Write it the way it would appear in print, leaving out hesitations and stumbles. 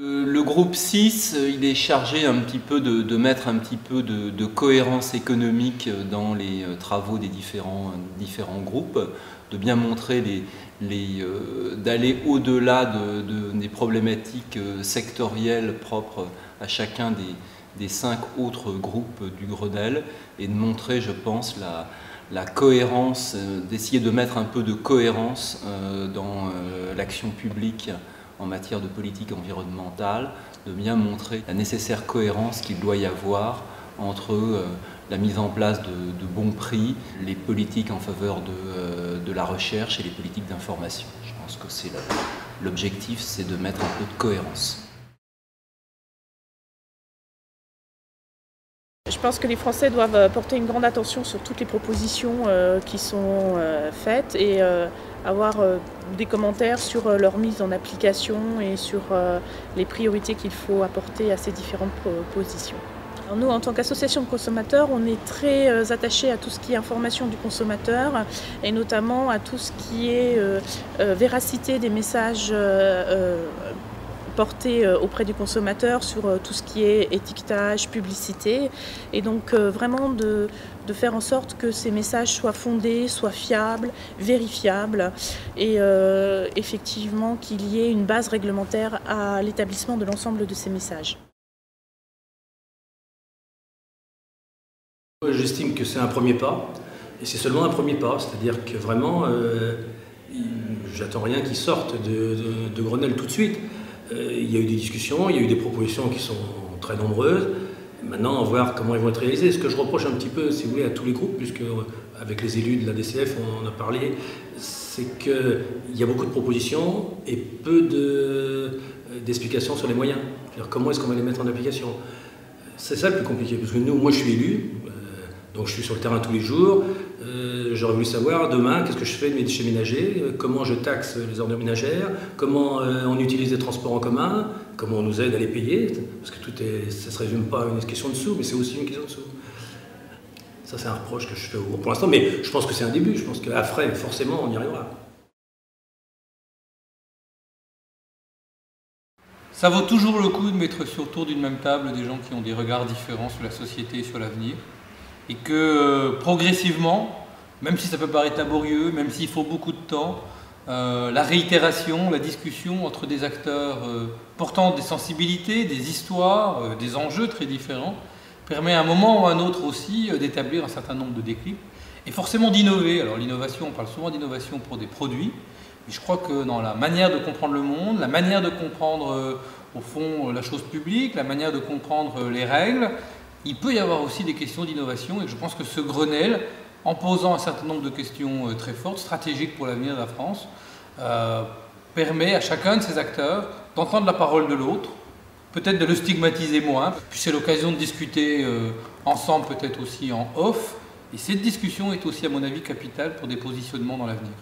Le groupe 6, il est chargé un petit peu de mettre un petit peu de cohérence économique dans les travaux des différents groupes, de bien montrer d'aller au-delà des problématiques sectorielles propres à chacun des 5 autres groupes du Grenelle, et de montrer, je pense, la cohérence, d'essayer de mettre un peu de cohérence dans l'action publique en matière de politique environnementale, de bien montrer la nécessaire cohérence qu'il doit y avoir entre la mise en place de bons prix, les politiques en faveur de la recherche et les politiques d'information. Je pense que c'est l'objectif, c'est de mettre un peu de cohérence. Je pense que les Français doivent porter une grande attention sur toutes les propositions qui sont faites et avoir des commentaires sur leur mise en application et sur les priorités qu'il faut apporter à ces différentes propositions. Alors nous, en tant qu'association de consommateurs, on est très attachés à tout ce qui est information du consommateur et notamment à tout ce qui est véracité des messages porté auprès du consommateur sur tout ce qui est étiquetage, publicité, et donc vraiment de faire en sorte que ces messages soient fondés, soient fiables, vérifiables, et effectivement qu'il y ait une base réglementaire à l'établissement de l'ensemble de ces messages. J'estime que c'est un premier pas, et c'est seulement un premier pas, c'est-à-dire que vraiment, j'attends rien qui sorte de Grenelle tout de suite. Il y a eu des discussions, il y a eu des propositions qui sont très nombreuses. Maintenant, on va voir comment elles vont être réalisées. Ce que je reproche un petit peu, si vous voulez, à tous les groupes, puisque avec les élus de la DCF, on en a parlé, c'est qu'il y a beaucoup de propositions et peu d'explications sur les moyens. C'est-à-dire comment est-ce qu'on va les mettre en application. C'est ça le plus compliqué, parce que moi je suis élu, donc je suis sur le terrain tous les jours. J'aurais voulu savoir demain qu'est-ce que je fais de mes déchets ménagers, comment je taxe les ordures ménagères, comment on utilise les transports en commun, comment on nous aide à les payer, parce que ça ne se résume pas à une question de sous, mais c'est aussi une question de sous. Ça c'est un reproche que je fais pour l'instant, mais je pense que c'est un début, je pense qu'après, forcément, on y arrivera. Ça vaut toujours le coup de mettre autour d'une même table des gens qui ont des regards différents sur la société et sur l'avenir, et que progressivement, même si ça peut paraître laborieux, même s'il faut beaucoup de temps, la réitération, la discussion entre des acteurs portant des sensibilités, des histoires, des enjeux très différents, permet à un moment ou à un autre aussi d'établir un certain nombre de déclics et forcément d'innover. Alors l'innovation, on parle souvent d'innovation pour des produits, mais je crois que dans la manière de comprendre le monde, la manière de comprendre au fond la chose publique, la manière de comprendre les règles, il peut y avoir aussi des questions d'innovation, et je pense que ce Grenelle, en posant un certain nombre de questions très fortes, stratégiques pour l'avenir de la France, permet à chacun de ces acteurs d'entendre la parole de l'autre, peut-être de le stigmatiser moins, puis c'est l'occasion de discuter ensemble, peut-être aussi en off, et cette discussion est aussi à mon avis capitale pour des positionnements dans l'avenir.